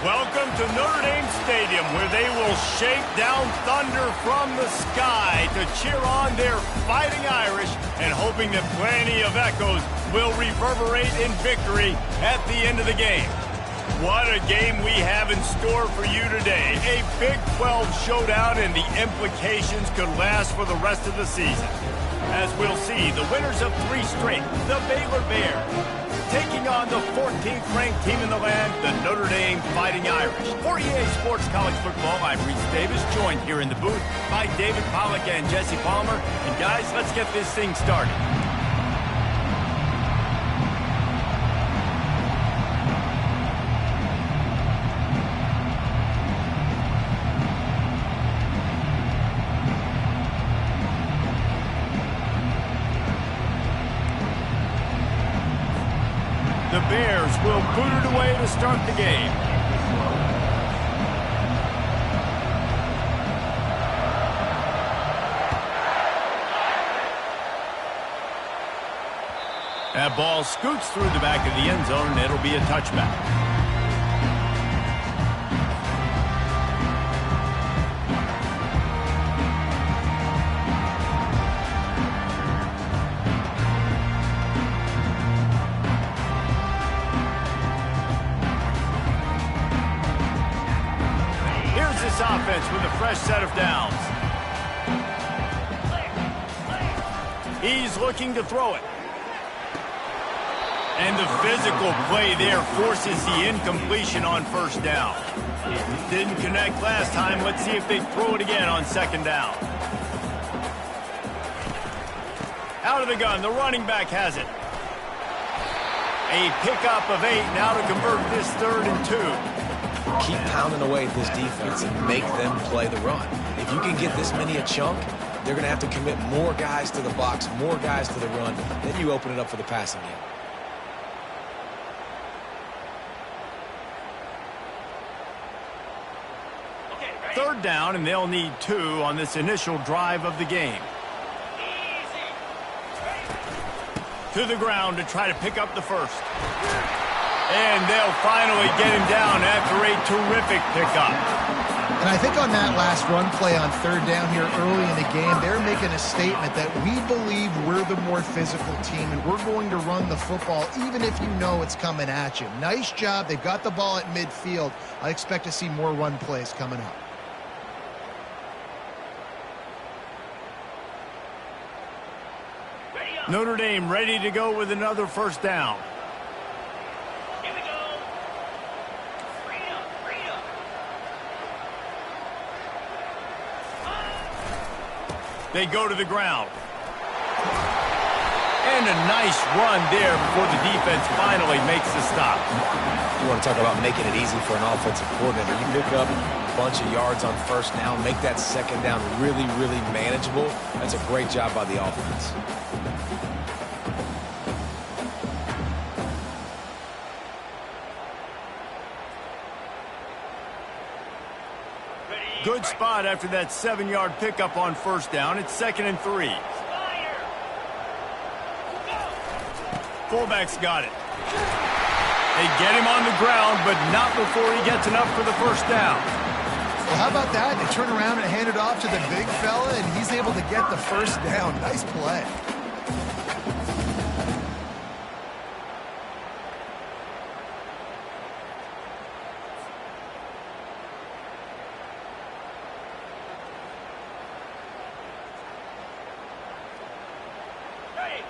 Welcome to Notre Dame Stadium, where they will shake down thunder from the sky to cheer on their Fighting Irish and hoping that plenty of echoes will reverberate in victory at the end of the game. What a game we have in store for you today. A Big 12 showdown, and the implications could last for the rest of the season. As we'll see, the winners of 3 straight, the Baylor Bears, taking on the 14th ranked team in the land, the Notre Dame Fighting Irish. For EA Sports College Football, I'm Reese Davis, joined here in the booth by David Pollack and Jesse Palmer. And guys, let's get this thing started. The Bears will boot it away to start the game. That ball scoots through the back of the end zone, and it'll be a touchback. Offense with a fresh set of downs. He's looking to throw it. And the physical play there forces the incompletion on first down. Didn't connect last time. Let's see if they throw it again on second down. Out of the gun, the running back has it. A pickup of 8 now to convert this 3rd and 2. Keep pounding away at this defense and make them play the run. If you can get this many a chunk, they're going to have to commit more guys to the box, more guys to the run. Then you open it up for the passing game. Okay, 3rd down, and they'll need 2 on this initial drive of the game. To the ground to try to pick up the first. And they'll finally get him down after a terrific pickup. And I think on that last run play on 3rd down here early in the game, they're making a statement that we believe we're the more physical team and we're going to run the football even if you know it's coming at you. Nice job. They've got the ball at midfield. I expect to see more run plays coming up. Notre Dame ready to go with another first down. They go to the ground. And a nice run there before the defense finally makes the stop. You want to talk about making it easy for an offensive coordinator. You pick up a bunch of yards on first down, make that second down really, really manageable. That's a great job by the offense. Good spot after that 7-yard pickup on first down. It's 2nd and 3. Fullback's got it. They get him on the ground, but not before he gets enough for the first down. Well, how about that? They turn around and hand it off to the big fella, and he's able to get the first down. Nice play.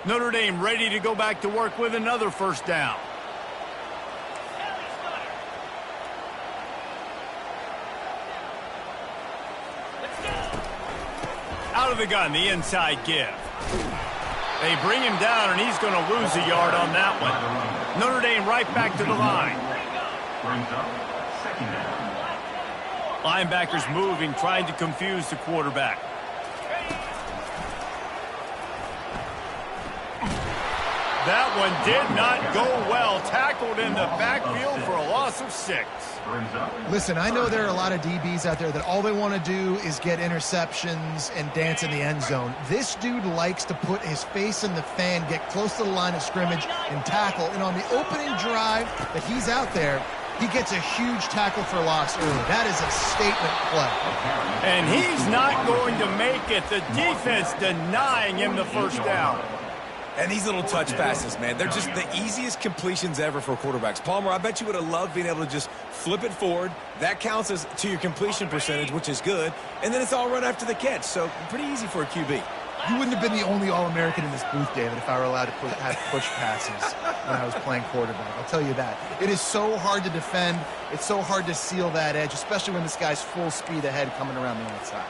Notre Dame ready to go back to work with another first down. Out of the gun, the inside give. They bring him down, and he's going to lose a yard on that one. Notre Dame right back to the line. Linebackers moving, trying to confuse the quarterback. That one did not go well. Tackled in the backfield for a loss of 6. Listen, I know there are a lot of DBs out there that all they want to do is get interceptions and dance in the end zone. This dude likes to put his face in the fan, get close to the line of scrimmage, and tackle. And on the opening drive that he's out there, He gets a huge tackle for loss early. That is a statement play. And he's not going to make it. The defense denying him the first down. And these little touch passes, man, they're just the easiest completions ever for quarterbacks. Palmer, I bet you would have loved being able to just flip it forward. That counts as to your completion percentage, which is good. And then it's all run after the catch. So pretty easy for a QB. You wouldn't have been the only All-American in this booth, David, if I were allowed to have push passes when I was playing quarterback. I'll tell you that. It is so hard to defend. It's so hard to seal that edge, especially when this guy's full speed ahead coming around the outside.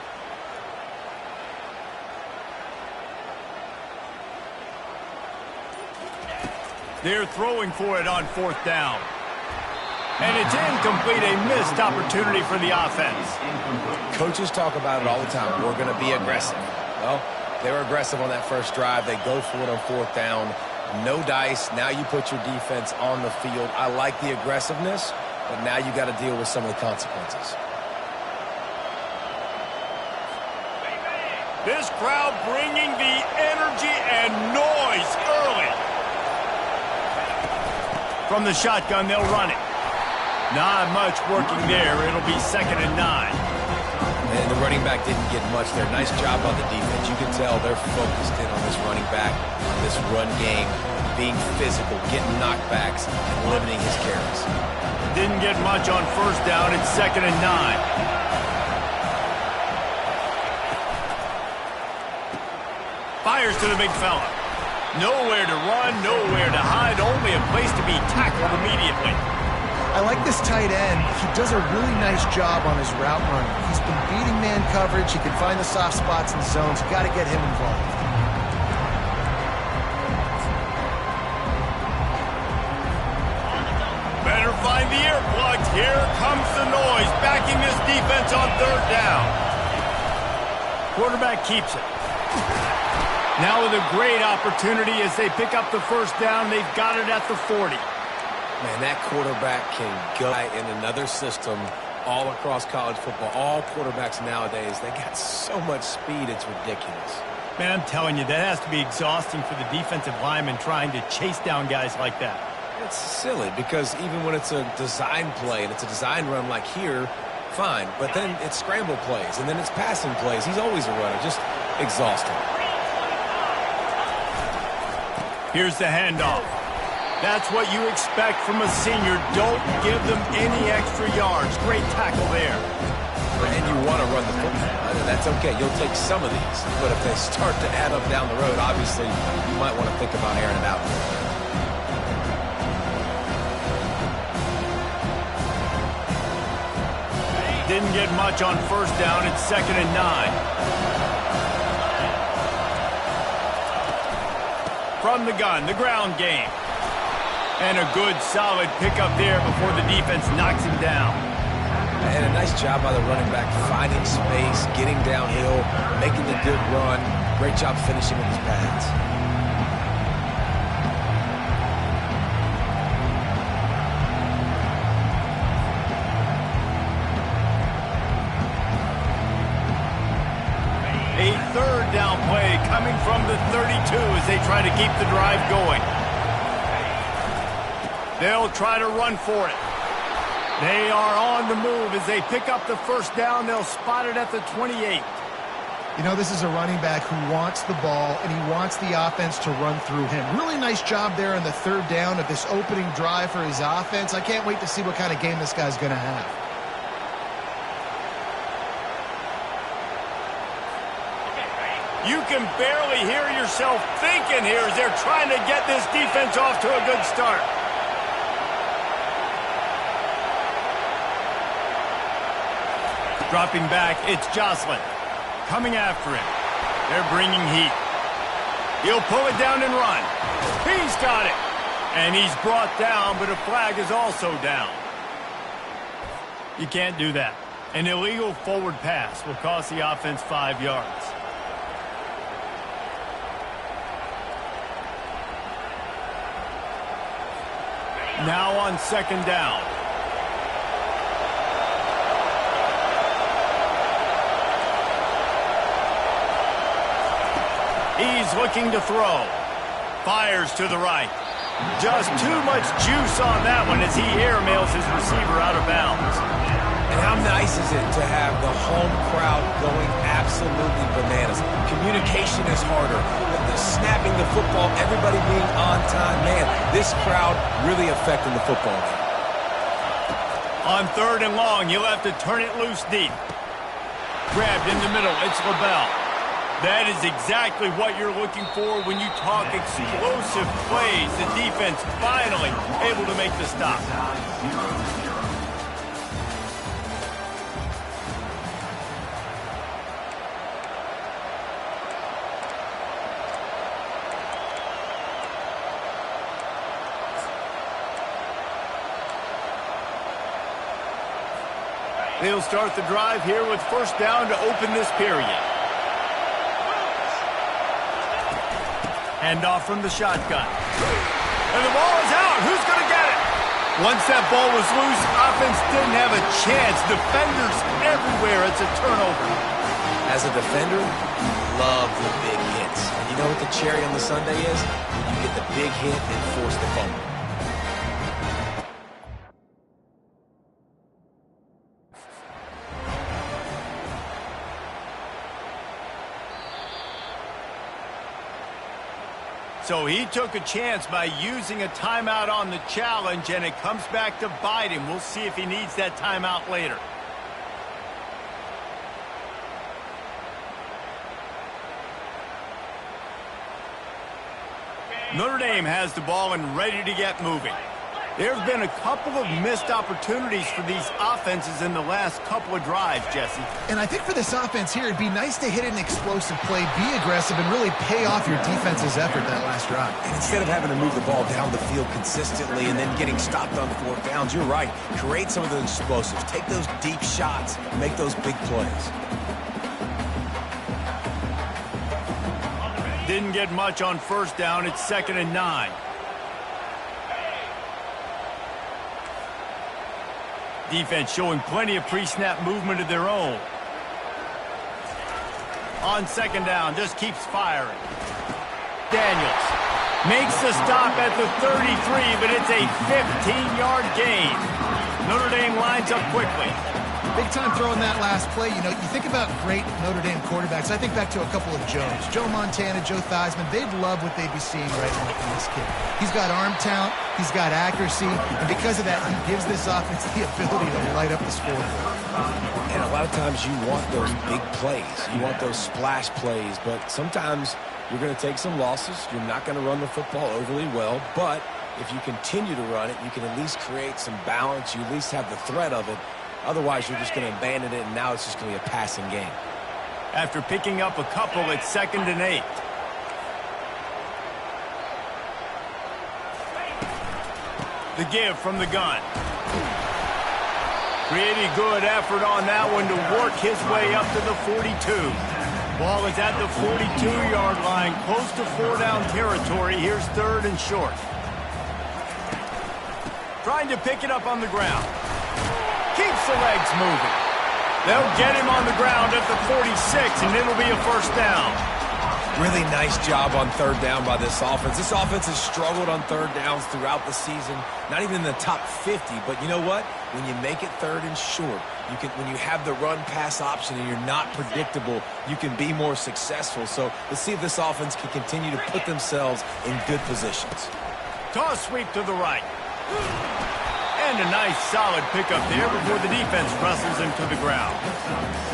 They're throwing for it on fourth down. And it's incomplete, a missed opportunity for the offense. Coaches talk about it all the time. We're going to be aggressive. Well, they were aggressive on that first drive. They go for it on fourth down. No dice. Now you put your defense on the field. I like the aggressiveness, but now you got to deal with some of the consequences. This crowd bringing the energy and noise early. From the shotgun, they'll run it. Not much working there. It'll be 2nd and 9. And the running back didn't get much there. Nice job on the defense. You can tell they're focused in on this running back, on this run game, being physical, getting knockbacks, and limiting his carries. Didn't get much on first down. It's 2nd and 9. Fires to the big fella. Nowhere to run, nowhere to hide, only a place to be tackled immediately. I like this tight end. He does a really nice job on his route running. He's been beating man coverage. He can find the soft spots and zones. You got to get him involved. Better find the earplugs. Here comes the noise, backing this defense on third down. Quarterback keeps it. Now with a great opportunity as they pick up the first down. They've got it at the 40. Man, that quarterback can go in another system all across college football. All quarterbacks nowadays, they got so much speed, it's ridiculous. Man, I'm telling you, that has to be exhausting for the defensive lineman trying to chase down guys like that. It's silly because even when it's a design play and it's a design run like here, fine. But then it's scramble plays and then it's passing plays. He's always a runner, just exhausting. Here's the handoff. That's what you expect from a senior. Don't give them any extra yards. Great tackle there. And you want to run the football. That's okay. You'll take some of these. But if they start to add up down the road, obviously, you might want to think about airing it out. Didn't get much on first down. It's 2nd and 9. From the gun, the ground game. And a good, solid pickup there before the defense knocks him down. And a nice job by the running back, finding space, getting downhill, making the good run. Great job finishing with his pads. A third down play coming from the 32 as they try to keep the drive going. They'll try to run for it. They are on the move as they pick up the first down. They'll spot it at the 28. You know, this is a running back who wants the ball, and he wants the offense to run through him. Really nice job there on the third down of this opening drive for his offense. I can't wait to see what kind of game this guy's going to have. You can barely hear yourself thinking here as they're trying to get this defense off to a good start. Dropping back, it's Jocelyn. Coming after him. They're bringing heat. He'll pull it down and run. He's got it. And he's brought down, but a flag is also down. You can't do that. An illegal forward pass will cost the offense 5 yards. Now on second down. He's looking to throw. Fires to the right. Just too much juice on that one as he airmails his receiver out of bounds. And how nice is it to have the home crowd going absolutely bananas? Communication is harder. The snapping the football, everybody being on time. Man, this crowd really affecting the football game. On 3rd and long, you'll have to turn it loose deep. Grabbed in the middle, it's LaBelle. That is exactly what you're looking for when you talk explosive plays. The defense finally able to make the stop. They'll start the drive here with 1st down to open this period. Handoff from the shotgun. And the ball is out. Who's going to get it? Once that ball was loose, offense didn't have a chance. Defenders everywhere. It's a turnover. As a defender, you love the big hits. And you know what the cherry on the sundae is? When you get the big hit and force the fumble. So he took a chance by using a timeout on the challenge, and it comes back to bite him. We'll see if he needs that timeout later. Notre Dame has the ball and ready to get moving. There's been a couple of missed opportunities for these offenses in the last couple of drives, Jesse. And I think for this offense here, it'd be nice to hit an explosive play, be aggressive, and really pay off your defense's effort that last drive. And instead of having to move the ball down the field consistently and then getting stopped on 4th downs, you're right. Create some of those explosives. Take those deep shots. Make those big plays. Didn't get much on 1st down. It's 2nd and 9. Defense showing plenty of pre-snap movement of their own. On 2nd down, just keeps firing. Daniels makes the stop at the 33, but it's a 15-yard gain. Notre Dame lines up quickly. Big time throwing that last play. You know, you think about great Notre Dame quarterbacks. I think back to a couple of Jones. Joe Montana, Joe Theismann. They'd love what they'd be seeing right now from this kid. He's got arm talent. He's got accuracy. And because of that, he gives this offense the ability to light up the scoreboard. And a lot of times you want those big plays. You want those splash plays. But sometimes you're going to take some losses. You're not going to run the football overly well. But if you continue to run it, you can at least create some balance. You at least have the threat of it. Otherwise, you're just going to abandon it, and now it's just going to be a passing game. After picking up a couple, it's 2nd and 8. The give from the gun. Pretty good effort on that one to work his way up to the 42. Ball is at the 42-yard line, close to 4-down territory. Here's 3rd and short. Trying to pick it up on the ground. Keeps the legs moving. They'll get him on the ground at the 46, and it'll be a 1st down. Really nice job on 3rd down by this offense. This offense has struggled on 3rd downs throughout the season. Not even in the top 50, but you know what? When you make it 3rd and short, when you have the run-pass option and you're not predictable, you can be more successful. So let's see if this offense can continue to put themselves in good positions. Toss sweep to the right. And a nice solid pickup there before the defense wrestles him to the ground.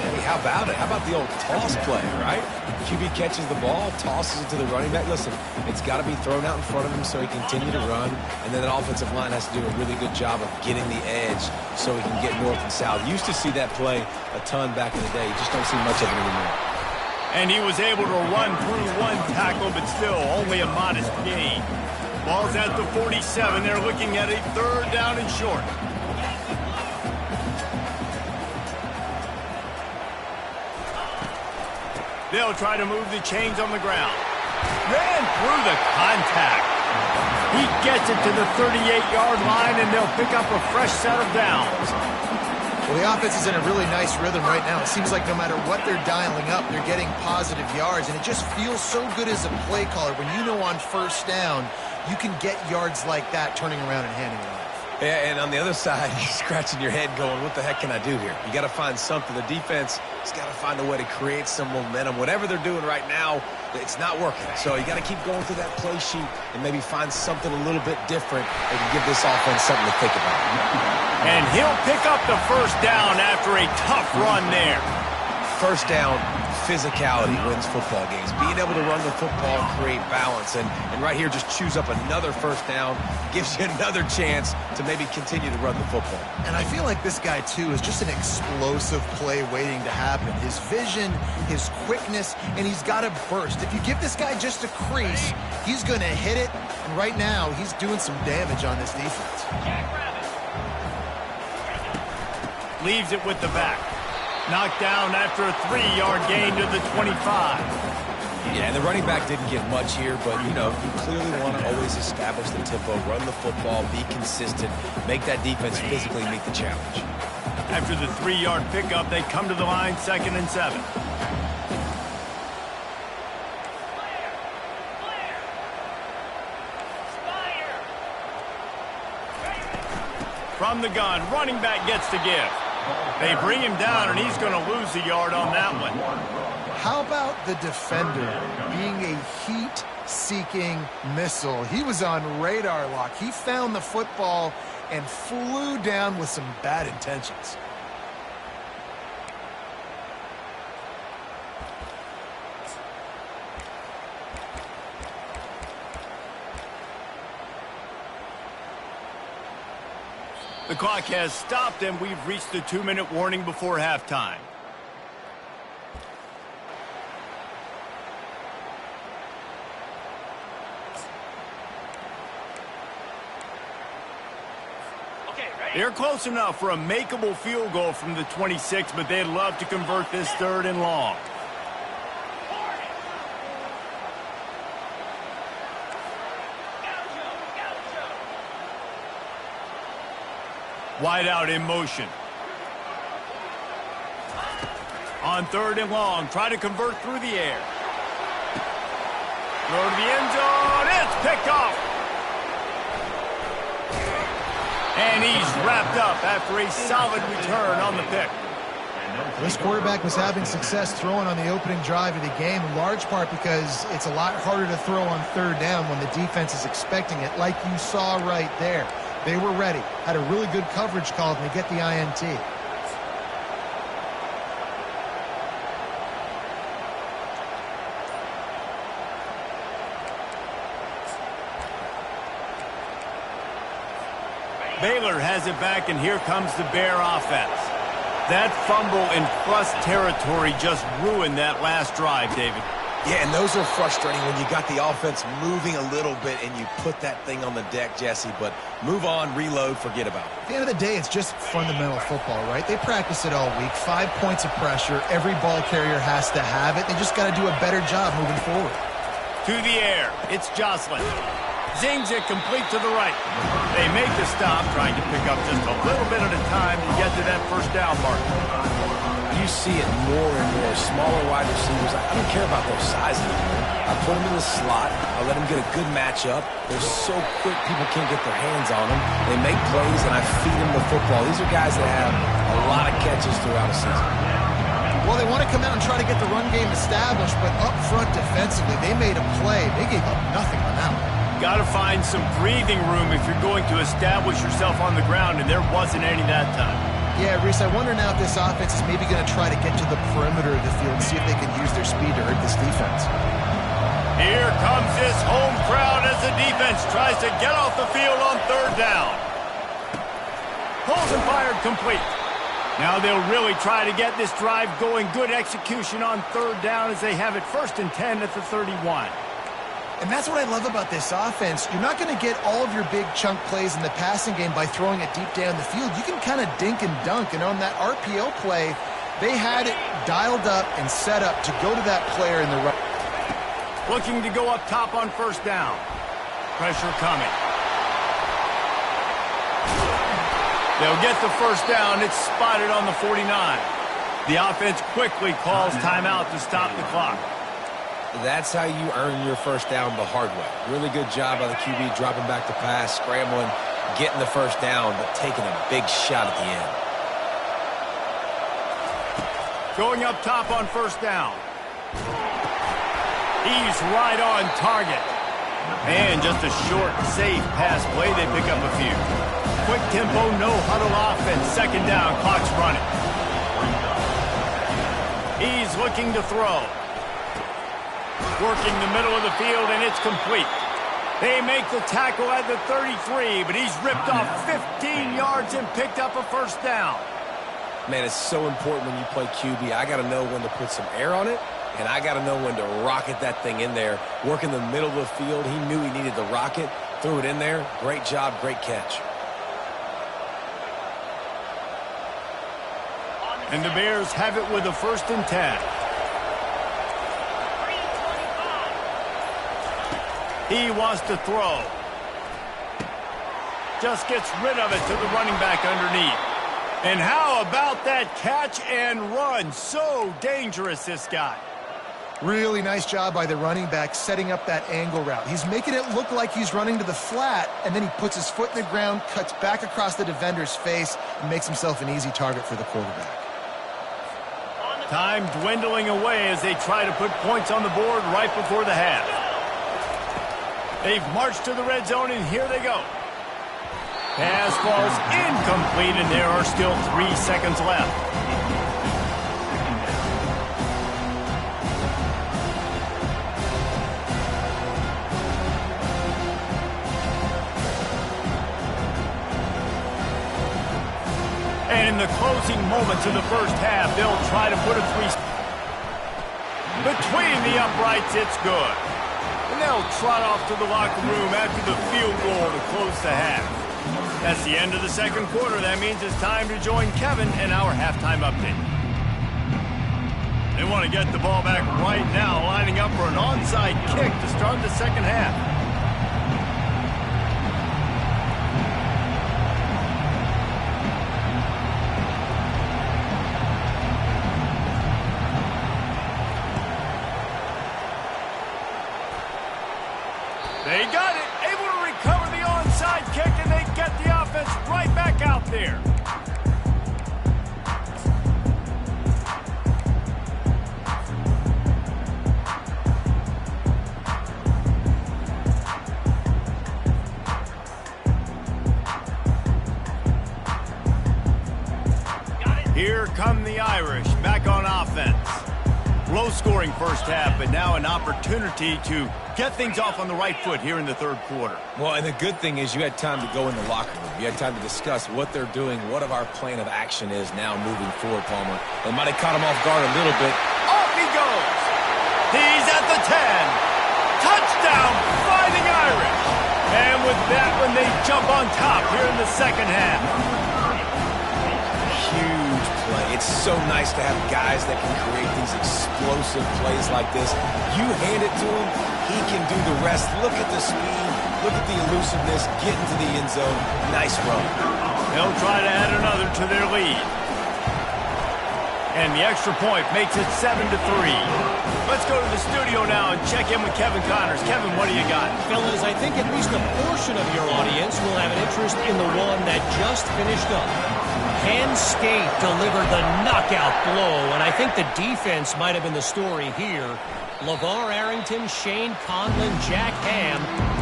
Hey, how about it? How about the old toss play, right? QB catches the ball, tosses it to the running back. Listen, it's got to be thrown out in front of him so he can continue to run. And then the offensive line has to do a really good job of getting the edge so he can get north and south. Used to see that play a ton back in the day. You just don't see much of it anymore. And he was able to run through one tackle, but still only a modest gain. Ball's at the 47. They're looking at a 3rd down and short. They'll try to move the chains on the ground. Ran through the contact. He gets it to the 38-yard line, and they'll pick up a fresh set of downs. Well, Well, the offense is in a really nice rhythm right now. It seems like no matter what they're dialing up, they're getting positive yards, and it just feels so good as a play caller when you know on first down you can get yards like that turning around and handing it off. Yeah, and on the other side, you're scratching your head going, what the heck can I do here? You got to find something. The defense has got to find a way to create some momentum. Whatever they're doing right now, it's not working. So you got to keep going through that play sheet and maybe find something a little bit different that can give this offense something to think about. And he'll pick up the first down after a tough run there. First down, physicality wins football games. Being able to run the football and create balance. And right here, just choose up another first down, gives you another chance to maybe continue to run the football. And I feel like this guy, too, is just an explosive play waiting to happen. His vision, his quickness, and he's got a burst. If you give this guy just a crease, he's going to hit it. And right now, he's doing some damage on this defense. Leaves it with the back. Knocked down after a 3-yard gain to the 25. Yeah, and the running back didn't get much here, but, you know, you clearly want to always establish the tempo, run the football, be consistent, make that defense physically meet the challenge. After the 3-yard pickup, they come to the line, 2nd and 7. From the gun, running back gets to give. They bring him down, and he's going to lose a yard on that one. How about the defender being a heat-seeking missile? He was on radar lock. He found the football and flew down with some bad intentions. The clock has stopped, and we've reached the 2-minute warning before halftime. They're close enough for a makeable field goal from the 26, but they'd love to convert this 3rd and long. Wide out in motion. On 3rd and long, try to convert through the air. Throw to the end zone. It's picked off. And he's wrapped up after a solid return on the pick. This quarterback was having success throwing on the opening drive of the game, in large part because it's a lot harder to throw on 3rd down when the defense is expecting it, like you saw right there. They were ready, had a really good coverage call, and they get the INT. Baylor has it back, and here comes the Bear offense. That fumble in plus territory just ruined that last drive, David. Yeah, and those are frustrating when you got the offense moving a little bit and you put that thing on the deck, Jesse. But move on, reload, forget about it. At the end of the day, it's just fundamental football, right? They practice it all week. 5 points of pressure. Every ball carrier has to have it. They just got to do a better job moving forward. To the air. It's Jocelyn. Zings it complete to the right. They make the stop, trying to pick up just a little bit at a time to get to that first down mark. You see it more and more. Smaller wide receivers, I don't care about their size anymore. I put them in the slot. I let them get a good matchup. They're so quick, people can't get their hands on them. They make plays, and I feed them the football. These are guys that have a lot of catches throughout a season. Well, they want to come out and try to get the run game established, but up front defensively, they made a play. They gave up nothing on that one. Got to find some breathing room if you're going to establish yourself on the ground, and there wasn't any that time. Yeah, Reese, I wonder now if this offense is maybe going to try to get to the perimeter of the field and see if they can use their speed to hurt this defense. Here comes this home crowd as the defense tries to get off the field on 3rd down. Pulls and fired complete. Now they'll really try to get this drive going. Good execution on 3rd down as they have it 1st and 10 at the 31. And that's what I love about this offense. You're not going to get all of your big chunk plays in the passing game by throwing it deep down the field. You can kind of dink and dunk. And on that RPO play, they had it dialed up and set up to go to that player in the right. Looking to go up top on 1st down. Pressure coming. They'll get the first down. It's spotted on the 49. The offense quickly calls timeout to stop the clock. That's how you earn your first down the hard way. Really good job by the QB dropping back to pass, scrambling, getting the first down, but taking a big shot at the end. Going up top on first down. He's right on target. And just a short, safe pass play. They pick up a few. Quick tempo, no huddle offense. Second down, clock's running. He's looking to throw. Working the middle of the field, and it's complete. They make the tackle at the 33, but he's ripped off 15 yards and picked up a first down. Man, it's so important when you play QB. I got to know when to put some air on it, and I got to know when to rocket that thing in there. Work in the middle of the field. He knew he needed the rocket, threw it in there. Great job, great catch. And the Bears have it with a 1st and 10. He wants to throw. Just gets rid of it to the running back underneath. And how about that catch and run? So dangerous, this guy. Really nice job by the running back setting up that angle route. He's making it look like he's running to the flat, and then he puts his foot in the ground, cuts back across the defender's face, and makes himself an easy target for the quarterback. Time dwindling away as they try to put points on the board right before the half. They've marched to the red zone, and here they go. Pass falls incomplete, and there are still 3 seconds left. And in the closing moments of the first half, they'll try to put a 3. Between the uprights, it's good. And they'll trot off to the locker room after the field goal to close the half. That's the end of the second quarter. That means it's time to join Kevin in our halftime update. They want to get the ball back right now, lining up for an onside kick to start the second half. They got it, able to recover the onside kick, and they get the offense right back out there. Here come the Irish, back on offense. Low-scoring first half, but now an opportunity to get things off on the right foot here in the third quarter. Well, and the good thing is you had time to go in the locker room. You had time to discuss what they're doing, what our plan of action is now moving forward, Palmer. They might have caught him off guard a little bit. Off he goes. He's at the 10. Touchdown, Fighting Irish. And with that one, they jump on top here in the second half. Huge play. It's so nice to have guys that can create these explosive plays like this. You hand it to him, he can do the rest. Look at the speed, look at the elusiveness, get into the end zone. Nice run. They'll try to add another to their lead. And the extra point makes it 7-3. Let's go to the studio now and check in with Kevin Connors. Kevin, what do you got? Fellas, I think at least a portion of your audience will have an interest in the one that just finished up. Penn State delivered the knockout blow, and I think the defense might have been the story here. LeVar Arrington, Shane Conlon, Jack Ham.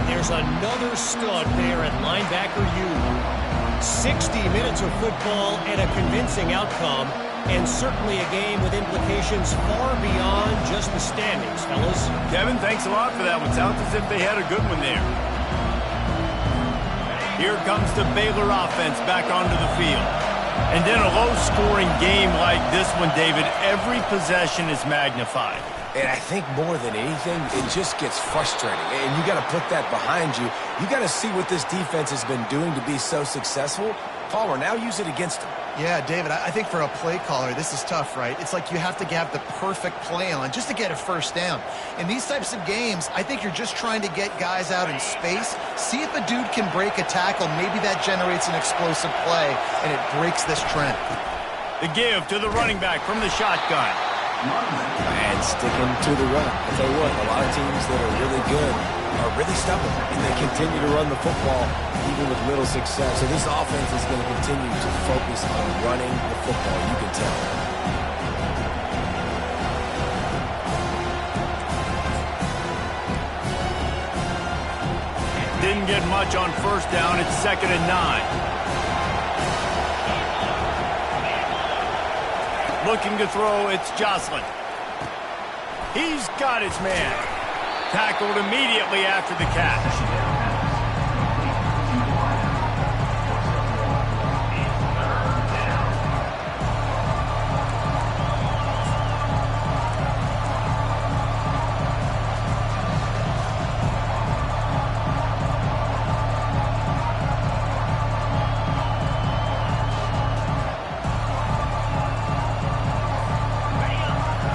There's another stud there at linebacker U. 60 minutes of football and a convincing outcome, and certainly a game with implications far beyond just the standings, fellas. Kevin, thanks a lot for that one. Sounds as if they had a good one there. Here comes the Baylor offense back onto the field. And in a low-scoring game like this one, David, every possession is magnified. And I think more than anything, it just gets frustrating. And you got to put that behind you. You got to see what this defense has been doing to be so successful. Caller, now use it against them. Yeah, David, I think for a play caller, this is tough, right? It's like you have to have the perfect play on just to get a first down. In these types of games, I think you're just trying to get guys out in space, see if a dude can break a tackle. Maybe that generates an explosive play, and it breaks this trend. The give to the running back from the shotgun. And sticking to the run. I'll tell you what, a lot of teams that are really good are really stubborn, and they continue to run the football even with little success. So this offense is going to continue to focus on running the football, you can tell. Didn't get much on first down. It's 2nd and 9. Looking to throw, it's Jocelyn. He's got his man. Tackled immediately after the catch.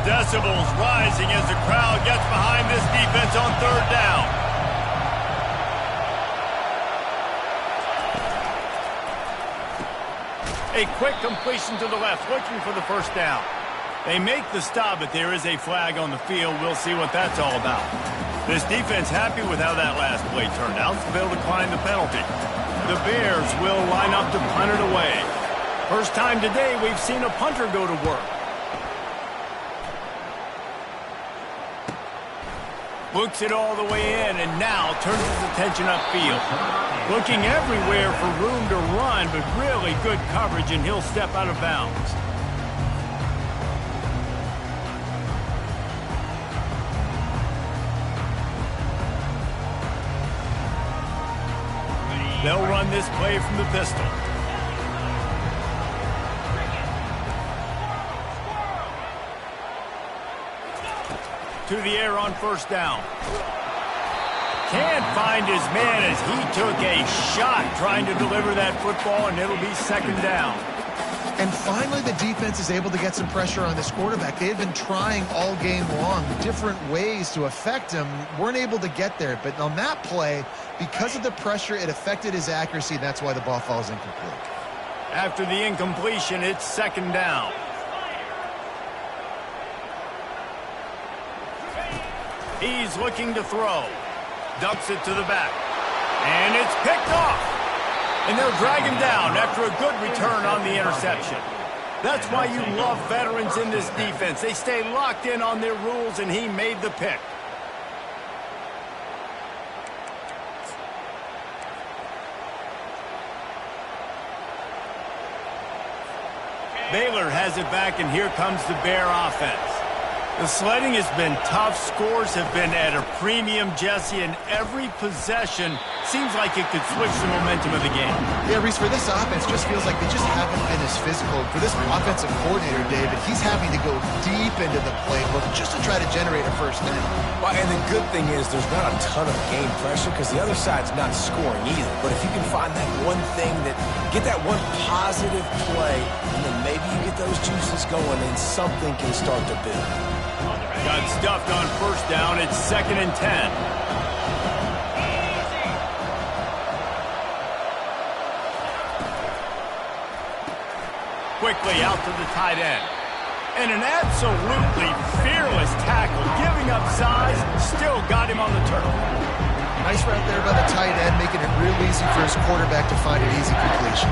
Decibels rising as the crowd gets behind this defense on 3rd down. A quick completion to the left, looking for the first down. They make the stop, but there is a flag on the field. We'll see what that's all about. This defense happy with how that last play turned out, so they'll decline the penalty. The Bears will line up to punt it away. First time today we've seen a punter go to work. Looks it all the way in, and now turns his attention upfield. Looking everywhere for room to run, but really good coverage, and he'll step out of bounds. They'll run this play from the pistol. To the air on first down. Can't find his man as he took a shot trying to deliver that football, and it'll be 2nd down. And finally, the defense is able to get some pressure on this quarterback. They've been trying all game long different ways to affect him. Weren't able to get there. But on that play, because of the pressure, it affected his accuracy, and that's why the ball falls incomplete. After the incompletion, it's 2nd down. He's looking to throw. Dumps it to the back. And it's picked off. And they'll drag him down after a good return on the interception. That's why you love veterans in this defense. They stay locked in on their rules, and he made the pick. Baylor has it back, and here comes the Bear offense. The sledding has been tough. Scores have been at a premium, Jesse, and every possession seems like it could switch the momentum of the game. Yeah, Reese, for this offense, just feels like they just haven't been as physical. For this offensive coordinator, David, he's having to go deep into the playbook just to try to generate a first down. Well, and the good thing is there's not a ton of game pressure because the other side's not scoring either. But if you can find that one thing, get that one positive play, and then maybe you get those juices going and something can start to build. Got stuffed on first down. It's 2nd and 10. Quickly out to the tight end. And an absolutely fearless tackle, giving up size, still got him on the turf. Nice route there by the tight end, making it real easy for his quarterback to find an easy completion.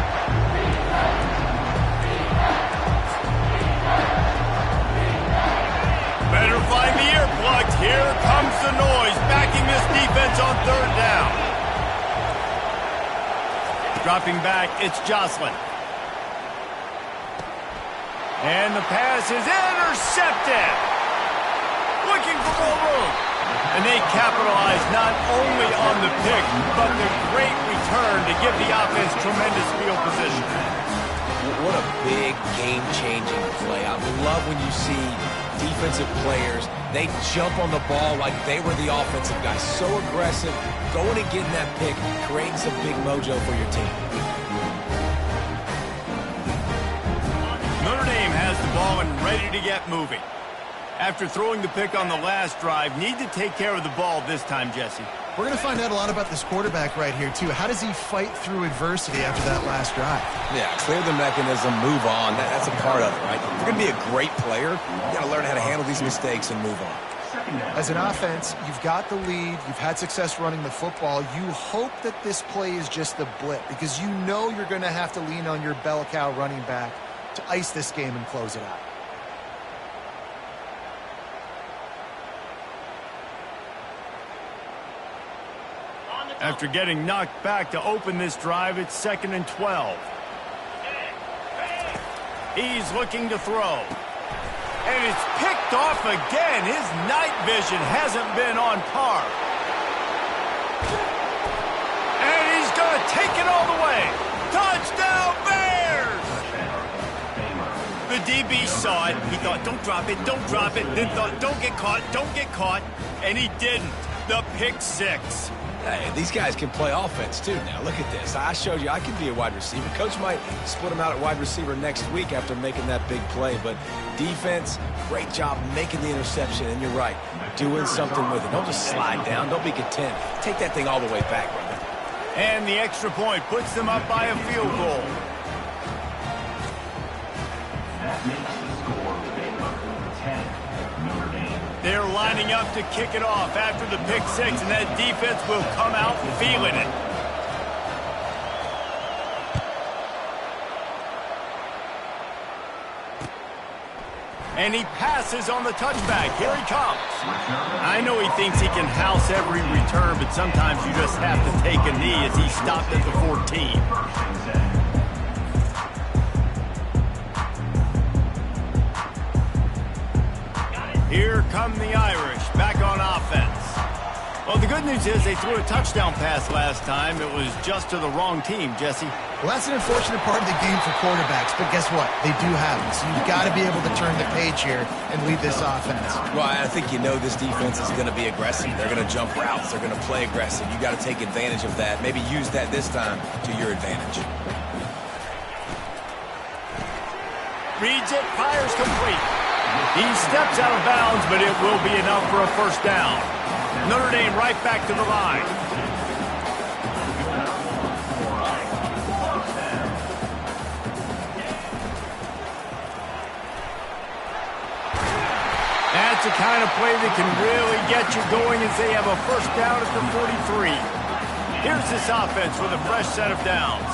Better find the earplugs. Here comes the noise, backing this defense on 3rd down. Dropping back, it's Jocelyn. And the pass is intercepted. Looking for more room. And they capitalize not only on the pick, but the great return to give the offense tremendous field position. What a big game-changing play. I love when you see defensive players, they jump on the ball like they were the offensive guys. So aggressive, going and getting that pick, creating some big mojo for your team. Notre Dame has the ball and ready to get moving. After throwing the pick on the last drive, need to take care of the ball this time, Jesse. We're going to find out a lot about this quarterback right here, too. How does he fight through adversity after that last drive? Yeah, clear the mechanism, move on. That's a part of it, right? If you're going to be a great player, you got to learn how to handle these mistakes and move on. As an offense, you've got the lead. You've had success running the football. You hope that this play is just a blip because you know you're going to have to lean on your bell cow running back to ice this game and close it out. After getting knocked back to open this drive, it's 2nd and 12. He's looking to throw. And it's picked off again. His night vision hasn't been on par. And he's going to take it all the way. Touchdown, Bears! The DB saw it. He thought, don't drop it, don't drop it. Then thought, don't get caught. And he didn't. The pick six. Hey, these guys can play offense, too. Now, look at this. I showed you I can be a wide receiver. Coach might split him out at wide receiver next week after making that big play. But defense, great job making the interception. And you're right, doing something with it. Don't just slide down. Don't be content. Take that thing all the way back, brother. And the extra point puts them up by a field goal. That makes the score Baylor 10. Notre Dame. They're lining up to kick it off after the pick six, and that defense will come out feeling it. And he passes on the touchback. Here he comes. I know he thinks he can house every return, but sometimes you just have to take a knee as he stopped at the 14. Here come the Irish, back on offense. Well, the good news is they threw a touchdown pass last time. It was just to the wrong team, Jesse. Well, that's an unfortunate part of the game for quarterbacks, but guess what? They do have it, so you've got to be able to turn the page here and lead this offense. Well, I think you know this defense is going to be aggressive. They're going to jump routes. They're going to play aggressive. You got to take advantage of that. Maybe use that this time to your advantage. Reads it, fires complete. He steps out of bounds, but it will be enough for a first down. Notre Dame right back to the line. That's the kind of play that can really get you going as they have a first down at the 43. Here's this offense with a fresh set of downs.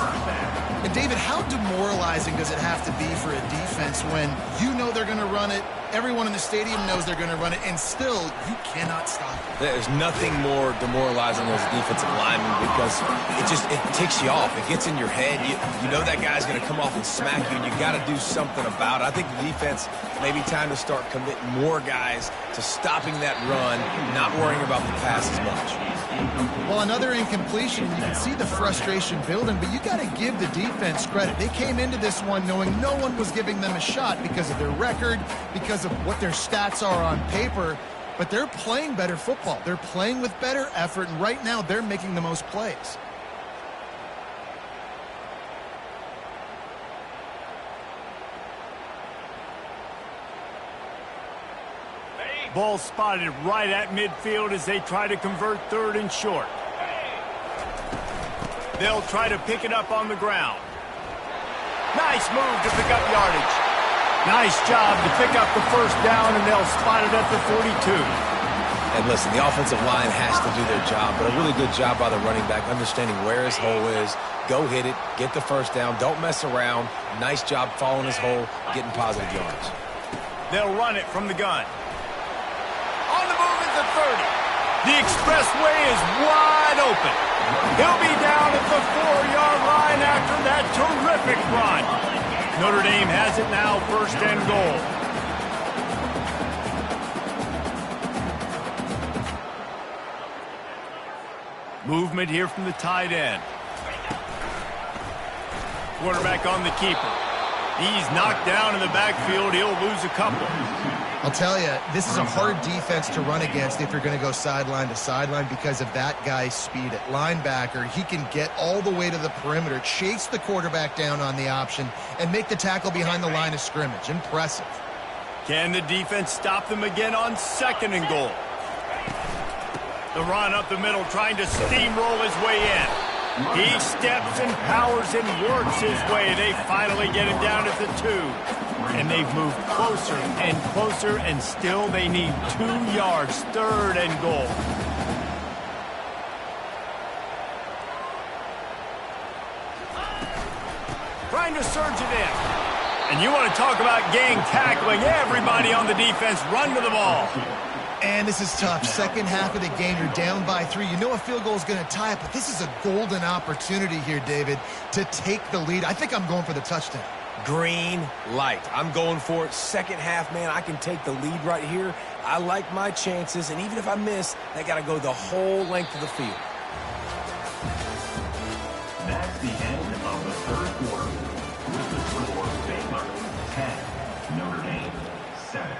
And David, how demoralizing does it have to be for a defense when you know they're going to run it, everyone in the stadium knows they're going to run it, and still you cannot stop it? There's nothing more demoralizing as a defensive lineman because it ticks you off. It gets in your head. You know that guy's going to come off and smack you, and you got to do something about it. I think the defense maybe time to start committing more guys to stopping that run, not worrying about the pass as much. Well, another incompletion. You can see the frustration building, but you got to give the defense credit. They came into this one knowing no one was giving them a shot because of their record, because of what their stats are on paper, but they're playing better football. They're playing with better effort, and right now they're making the most plays. Ball spotted right at midfield as they try to convert third and short. They'll try to pick it up on the ground. Nice move to pick up yardage. Nice job to pick up the first down, and they'll spot it at the 42. And listen, the offensive line has to do their job, but a really good job by the running back, understanding where his hole is. Go hit it, get the first down, don't mess around. Nice job following his hole, getting positive yards. They'll run it from the gun. On the move at the 30. The expressway is wide open. He'll be down at the 4-yard line after that terrific run. Notre Dame has it now, first and goal. Movement here from the tight end. Quarterback on the keeper. He's knocked down in the backfield. He'll lose a couple. I'll tell you, this is a hard defense to run against if you're going to go sideline to sideline because of that guy's speed at linebacker. He can get all the way to the perimeter, chase the quarterback down on the option, and make the tackle behind the line of scrimmage. Impressive. Can the defense stop them again on 2nd and goal? The run up the middle, trying to steamroll his way in. He steps and powers and works his way. They finally get him down at the 2. And they've moved closer and closer, and still they need 2 yards. 3rd and goal. Trying to surge it in. And you want to talk about gang tackling. Everybody on the defense run to the ball. And this is tough. Second half of the game, you're down by 3. You know a field goal is going to tie it, but this is a golden opportunity here, David, to take the lead. I think I'm going for the touchdown. Green light. I'm going for it. Second half, man, I can take the lead right here. I like my chances, and even if I miss, they got to go the whole length of the field. That's the end of the 3rd quarter. With the score, Baylor 10, Notre Dame 7.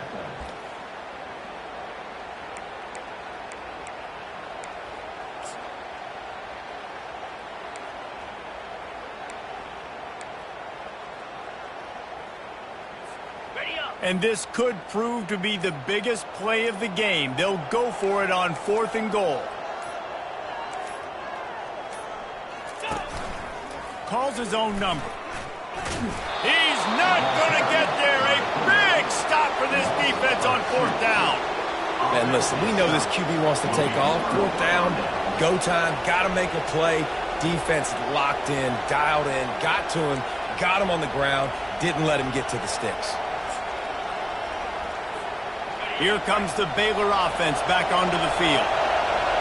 And this could prove to be the biggest play of the game. They'll go for it on 4th and goal. Calls his own number. He's not going to get there. A big stop for this defense on 4th down. Man, listen, we know this QB wants to take off. 4th down, go time, got to make a play. Defense locked in, dialed in, got to him, got him on the ground, didn't let him get to the sticks. Here comes the Baylor offense back onto the field.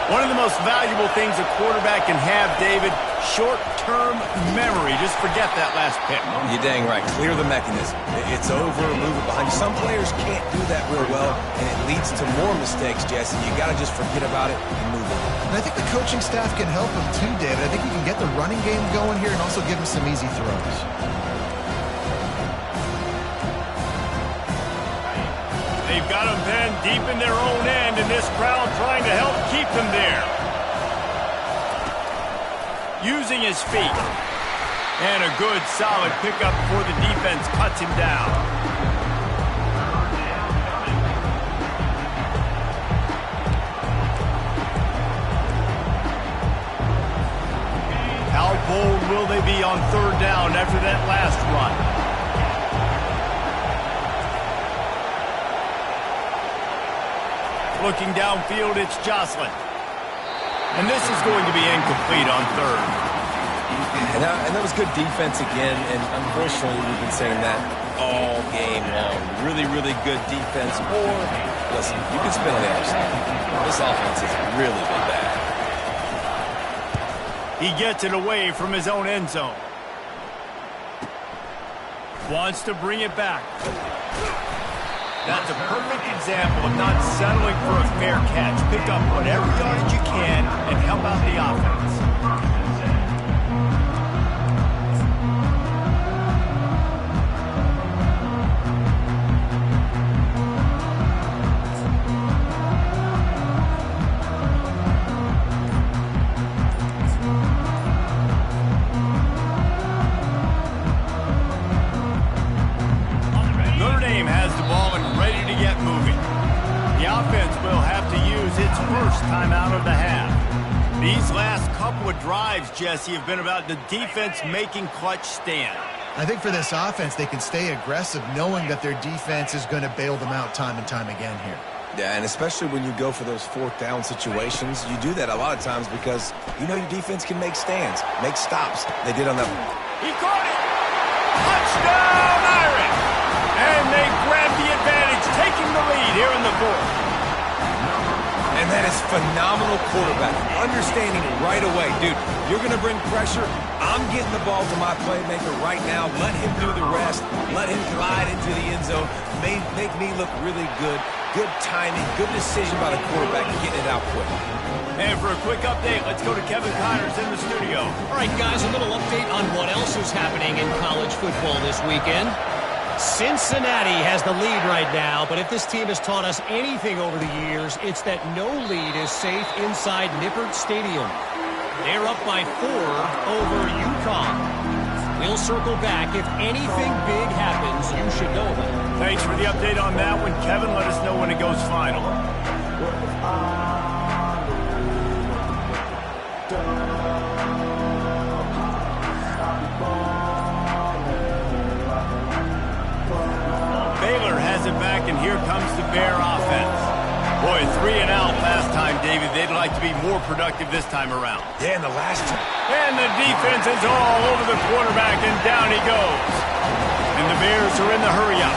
One of the most valuable things a quarterback can have, David, short-term memory. Just forget that last pick. You're dang right. Clear the mechanism. It's over, move it behind you. Some players can't do that real well, and it leads to more mistakes, Jesse. You got to just forget about it and move on. And I think the coaching staff can help him too, David. I think you can get the running game going here and also give him some easy throws. They've got them pinned deep in their own end, and this crowd trying to help keep them there. Using his feet. And a good, solid pickup before the defense cuts him down. How bold will they be on 3rd down after that last run? Looking downfield, it's Jocelyn. And this is going to be incomplete on 3rd. And that was good defense again, and unfortunately we've been saying that all game long. Really, really good defense. Or, listen, you can spin on the other side. This offense has really been bad. He gets it away from his own end zone. Wants to bring it back. That's a perfect example of not settling for a fair catch. Pick up whatever yardage you can and help out the offense. Notre Dame has the ball and ready to get moving. The offense will have to use its first timeout of the half. These last couple of drives, Jesse, have been about the defense making clutch stand. I think for this offense, they can stay aggressive knowing that their defense is going to bail them out time and time again here. Yeah, and especially when you go for those 4th down situations, you do that a lot of times because you know your defense can make stands, make stops. They did on that one. He caught it! Touchdown, Irish! And they grab the advantage, taking the lead here in the 4th. And that is phenomenal quarterback. Understanding right away. Dude, you're going to bring pressure. I'm getting the ball to my playmaker right now. Let him do the rest. Let him glide into the end zone. Make me look really good. Good timing. Good decision by the quarterback getting it out quick. And for a quick update, let's go to Kevin Connors in the studio. All right, guys, a little update on what else is happening in college football this weekend. Cincinnati has the lead right now, but if this team has taught us anything over the years, it's that no lead is safe inside Nippert Stadium. They're up by 4 over UConn. We'll circle back. If anything big happens, you should know about it. Thanks for the update on that one, Kevin. Let us know when it goes final. Baylor has it back, and here comes the Bear offense. Boy, 3 and out last time, David. They'd like to be more productive this time around. Yeah, and the last time. And the defense is all over the quarterback, and down he goes. And the Bears are in the hurry-up.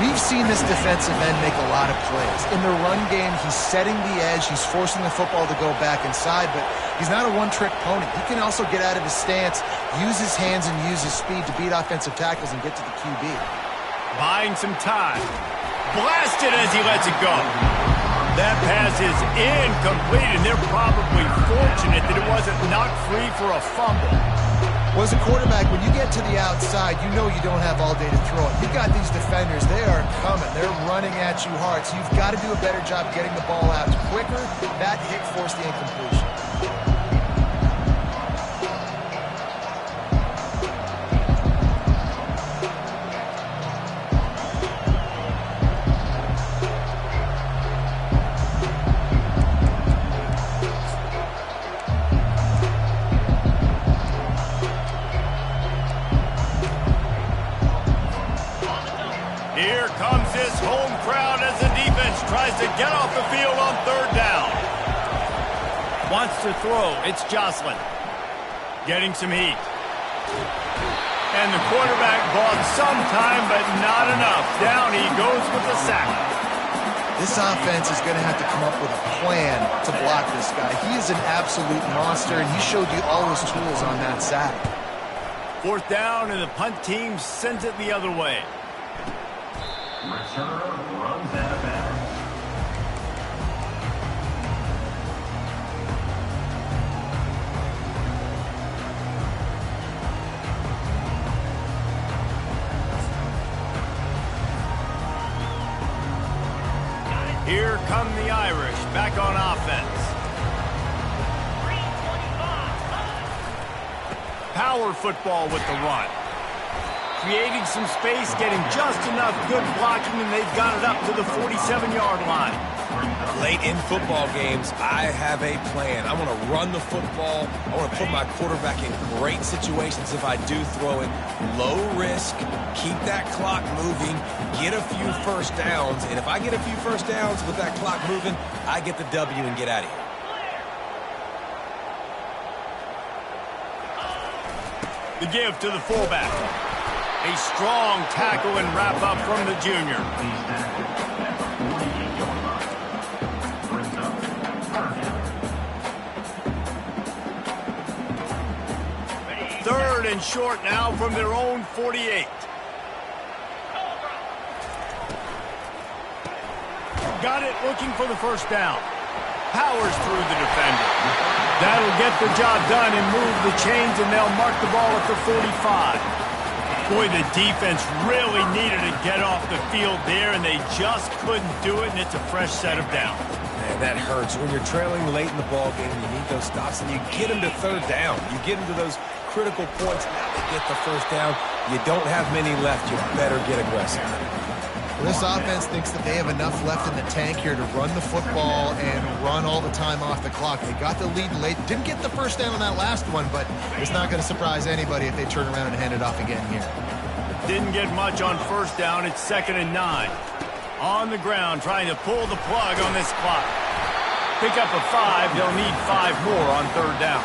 We've seen this defensive end make a lot of plays. In the run game, he's setting the edge. He's forcing the football to go back inside, but he's not a one-trick pony. He can also get out of his stance, use his hands, and use his speed to beat offensive tackles and get to the QB. Buying some time. Blasted as he lets it go. That pass is incomplete, and they're probably fortunate that it wasn't knocked free for a fumble. Well, as a quarterback, when you get to the outside, you know you don't have all day to throw it. You've got these defenders. They are coming. They're running at you hard, so you've got to do a better job getting the ball out quicker. That hit forced the incompletion. Here comes this home crowd as the defense tries to get off the field on 3rd down. Wants to throw. It's Jocelyn. Getting some heat. And the quarterback bought some time, but not enough. Down he goes with the sack. This offense is going to have to come up with a plan to block this guy. He is an absolute monster, and he showed you all his tools on that sack. 4th down, and the punt team sends it the other way. Returner runs out of bounds. Here come the Irish back on offense. Power football with the run. Creating some space, getting just enough good blocking, and they've got it up to the 47-yard line. Late in football games, I have a plan. I want to run the football. I want to put my quarterback in great situations if I do throw it. Low risk, keep that clock moving, get a few first downs. And if I get a few first downs with that clock moving, I get the W and get out of here. The give to the fullback. A strong tackle and wrap up from the junior. Third and short now from their own 48. Got it, looking for the first down. Powers through the defender. That'll get the job done and move the chains, and they'll mark the ball at the 45. Boy, the defense really needed to get off the field there, and they just couldn't do it, and it's a fresh set of downs. Man, that hurts. When you're trailing late in the ball game, you need those stops, and you get them to 3rd down. You get them to those critical points. Now they get the first down. You don't have many left. You better get aggressive. Well, this offense thinks that they have enough left in the tank here to run the football and run all the time off the clock. They got the lead late. Didn't get the first down on that last one, but it's not going to surprise anybody if they turn around and hand it off again here. Didn't get much on first down. It's 2nd and 9. On the ground, trying to pull the plug on this clock. Pick up a 5. They'll need 5 more on 3rd down.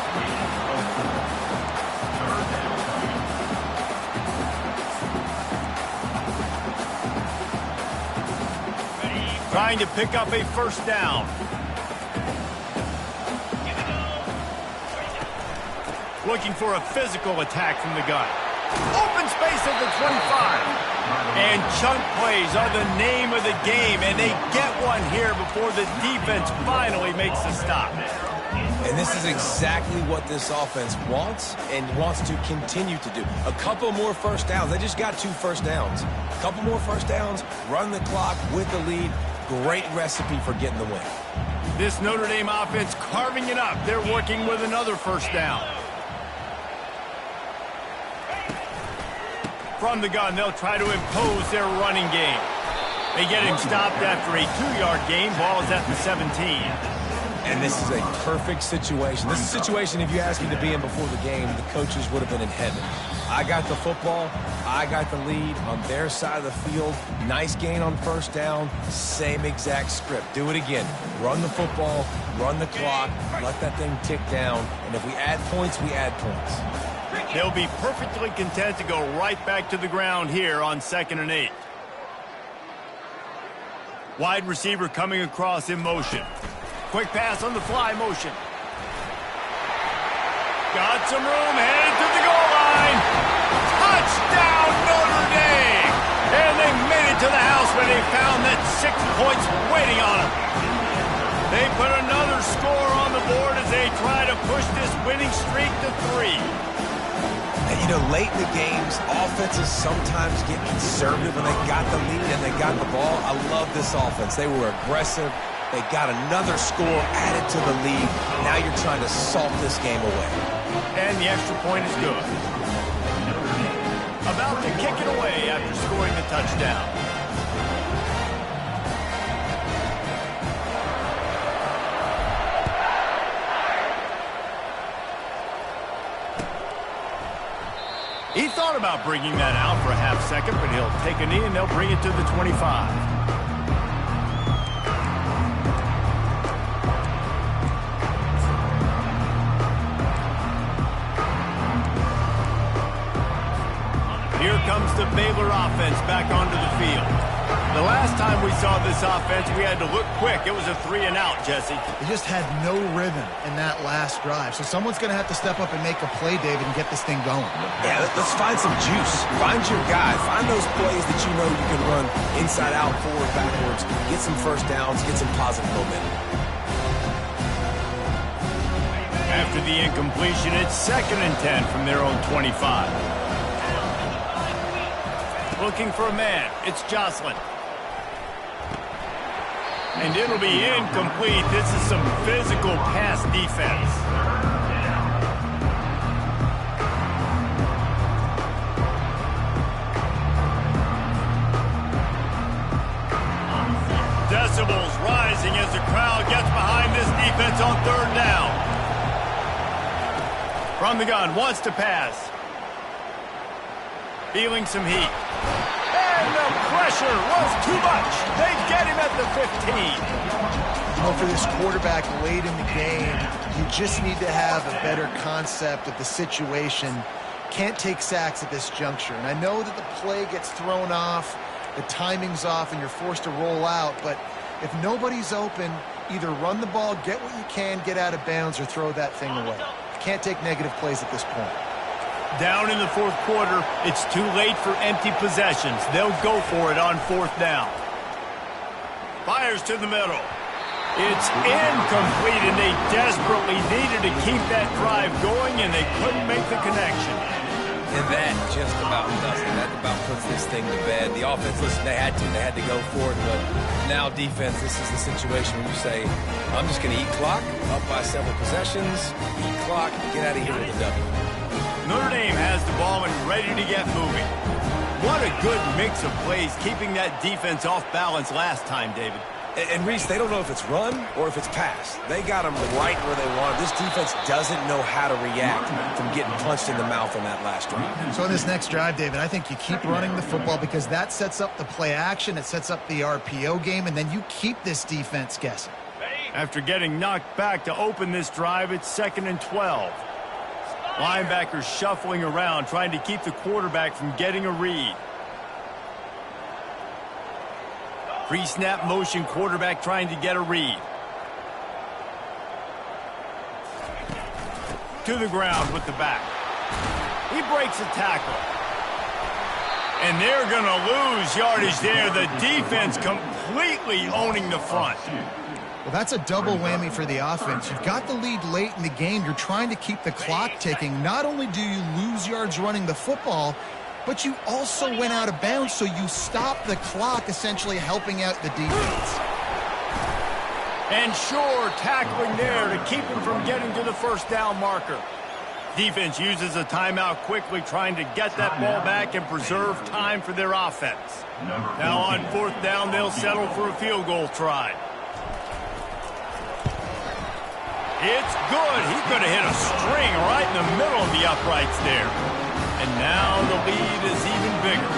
Trying to pick up a first down. Looking for a physical attack from the gun. Open space at the 25. And chunk plays are the name of the game, and they get one here before the defense finally makes the stop. And this is exactly what this offense wants and wants to continue to do. A couple more first downs. They just got 2 first downs. A couple more first downs, run the clock with the lead. Great recipe for getting the win. This Notre Dame offense carving it up. They're working with another first down. From the gun, they'll try to impose their running game. They get him stopped after a 2-yard gain. Ball is at the 17. And this is a perfect situation. This is a situation, if you asked me to be in before the game, the coaches would have been in heaven. I got the football. I got the lead on their side of the field. Nice gain on first down. Same exact script. Do it again. Run the football, run the clock, let that thing tick down. And if we add points, we add points. They'll be perfectly content to go right back to the ground here on 2nd and 8. Wide receiver coming across in motion. Quick pass on the fly motion. Got some room, headed to the goal line. Touchdown, Notre Dame! And they made it to the house when they found that 6 points waiting on them. They put another score on the board as they try to push this winning streak to 3. And, you know, late in the games, offenses sometimes get conservative when they got the lead and they got the ball. I love this offense. They were aggressive. They got another score added to the lead. Now you're trying to salt this game away. And the extra point is good. About to kick it away after scoring the touchdown. He thought about bringing that out for a half second, but he'll take a knee and they'll bring it to the 25. Here comes the Baylor offense back onto the field. The last time we saw this offense, we had to look quick. It was a 3-and-out, Jesse. They just had no rhythm in that last drive. So someone's going to have to step up and make a play, David, and get this thing going. Yeah, let's find some juice. Find your guy. Find those plays that you know you can run inside out, forward, backwards. Get some first downs. Get some positive momentum. After the incompletion, it's 2nd and 10 from their own 25. Looking for a man. It's Jocelyn. And it'll be incomplete. This is some physical pass defense. Decibels rising as the crowd gets behind this defense on 3rd down. From the gun, wants to pass. Feeling some heat. And the pressure was too much. They get him at the 15. You know, for this quarterback late in the game, you just need to have a better concept of the situation. Can't take sacks at this juncture. And I know that the play gets thrown off, the timing's off, and you're forced to roll out. But if nobody's open, either run the ball, get what you can, get out of bounds, or throw that thing away. You can't take negative plays at this point. Down in the 4th quarter, it's too late for empty possessions. They'll go for it on 4th down. Fires to the middle. It's incomplete, and they desperately needed to keep that drive going, and they couldn't make the connection. And that just about does it. That about puts this thing to bed. The offense, listen, they had to go for it, but now defense, this is the situation where you say, I'm just going to eat clock, up by several possessions, eat clock, get out of here with a W. Notre Dame has the ball and ready to get moving. What a good mix of plays, keeping that defense off balance last time, David. And Reese, they don't know if it's run or if it's pass. They got them right where they want. This defense doesn't know how to react from getting punched in the mouth on that last drive. So in this next drive, David, I think you keep running the football because that sets up the play action, it sets up the RPO game, and then you keep this defense guessing. After getting knocked back to open this drive, it's 2nd and 12. Linebackers shuffling around, trying to keep the quarterback from getting a read. Pre-snap motion, quarterback trying to get a read. To the ground with the back. He breaks a tackle. And they're going to lose yardage there. The defense completely owning the front. Well, that's a double whammy for the offense. You've got the lead late in the game. You're trying to keep the clock ticking. Not only do you lose yards running the football, but you also went out of bounds, so you stop the clock, essentially helping out the defense. And sure, tackling there to keep him from getting to the first down marker. Defense uses a timeout quickly, trying to get that ball back and preserve time for their offense. Now on fourth down, they'll settle for a field goal try. It's good. He could have hit a string right in the middle of the uprights there. And now the lead is even bigger.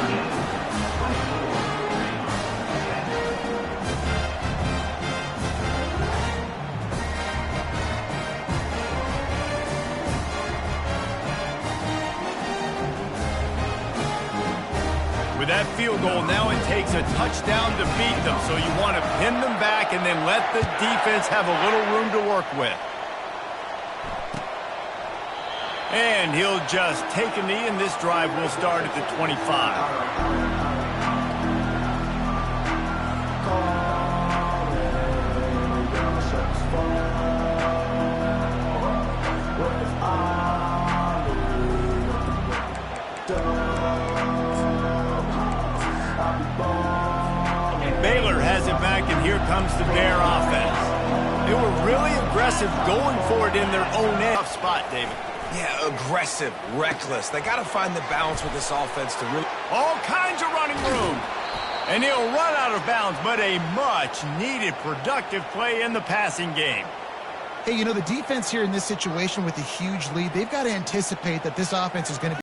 With that field goal, now it takes a touchdown to beat them, so you want to pin them back and then let the defense have a little room to work with. And he'll just take a knee, and this drive will start at the 25. Baylor has it back, and here comes the Bear offense. They were really aggressive going for it in their own end. Tough spot, David. Yeah, aggressive, reckless. They got to find the balance with this offense to really... All kinds of running room. And he'll run out of bounds, but a much-needed productive play in the passing game. Hey, you know, the defense here in this situation with a huge lead, they've got to anticipate that this offense is going to be